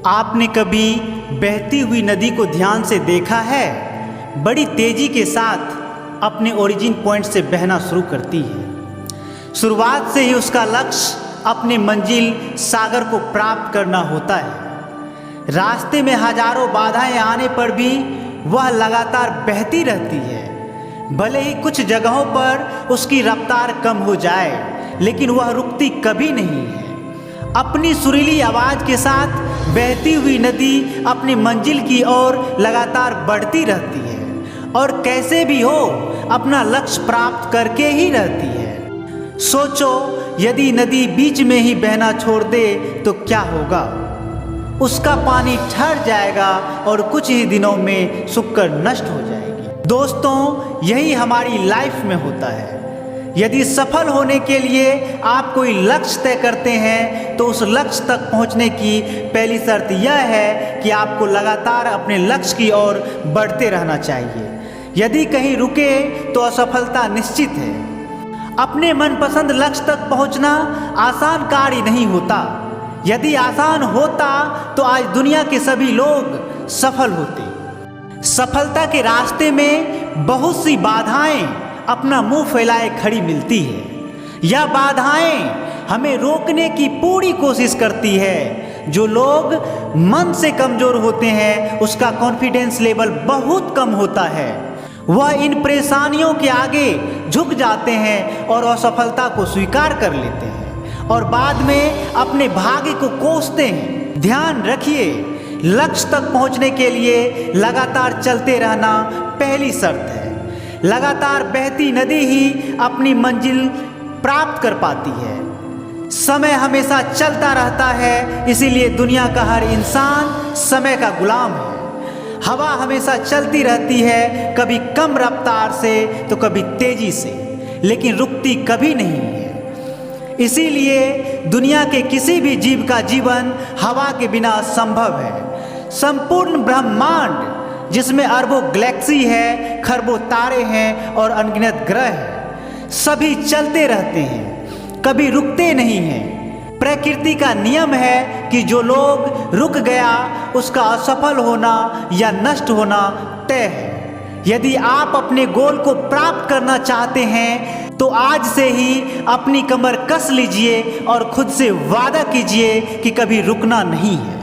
आपने कभी बहती हुई नदी को ध्यान से देखा है? बड़ी तेजी के साथ अपने ओरिजिन पॉइंट से बहना शुरू करती है। शुरुआत से ही उसका लक्ष्य अपनी मंजिल सागर को प्राप्त करना होता है। रास्ते में हजारों बाधाएं आने पर भी वह लगातार बहती रहती है। भले ही कुछ जगहों पर उसकी रफ्तार कम हो जाए, लेकिन वह रुकती कभी नहीं है। अपनी सुरीली आवाज के साथ बहती हुई नदी अपनी मंजिल की ओर लगातार बढ़ती रहती है और कैसे भी हो अपना लक्ष्य प्राप्त करके ही रहती है। सोचो, यदि नदी बीच में ही बहना छोड़ दे तो क्या होगा? उसका पानी ठहर जाएगा और कुछ ही दिनों में सूखकर नष्ट हो जाएगी। दोस्तों, यही हमारी लाइफ में होता है। यदि सफल होने के लिए आप कोई लक्ष्य तय करते हैं तो उस लक्ष्य तक पहुंचने की पहली शर्त यह है कि आपको लगातार अपने लक्ष्य की ओर बढ़ते रहना चाहिए। यदि कहीं रुके तो असफलता निश्चित है। अपने मनपसंद लक्ष्य तक पहुंचना आसान कार्य नहीं होता। यदि आसान होता तो आज दुनिया के सभी लोग सफल होते। सफलता के रास्ते में बहुत सी बाधाएं अपना मुंह फैलाए खड़ी मिलती है। यह बाधाएं हमें रोकने की पूरी कोशिश करती है। जो लोग मन से कमजोर होते हैं उसका कॉन्फिडेंस लेवल बहुत कम होता है। वह इन परेशानियों के आगे झुक जाते हैं और असफलता को स्वीकार कर लेते हैं और बाद में अपने भाग्य को कोसते हैं। ध्यान रखिए, लक्ष्य तक पहुंचने के लिए लगातार चलते रहना पहली शर्त है। लगातार बहती नदी ही अपनी मंजिल प्राप्त कर पाती है। समय हमेशा चलता रहता है, इसीलिए दुनिया का हर इंसान समय का गुलाम है। हवा हमेशा चलती रहती है, कभी कम रफ्तार से तो कभी तेजी से, लेकिन रुकती कभी नहीं है। इसीलिए दुनिया के किसी भी जीव का जीवन हवा के बिना असंभव है। संपूर्ण ब्रह्मांड जिसमें अरबों गैलेक्सी है, खरबों तारे हैं और अनगिनत ग्रह हैं, सभी चलते रहते हैं, कभी रुकते नहीं हैं। प्रकृति का नियम है कि जो लोग रुक गया उसका असफल होना या नष्ट होना तय है। यदि आप अपने गोल को प्राप्त करना चाहते हैं तो आज से ही अपनी कमर कस लीजिए और खुद से वादा कीजिए कि कभी रुकना नहीं है।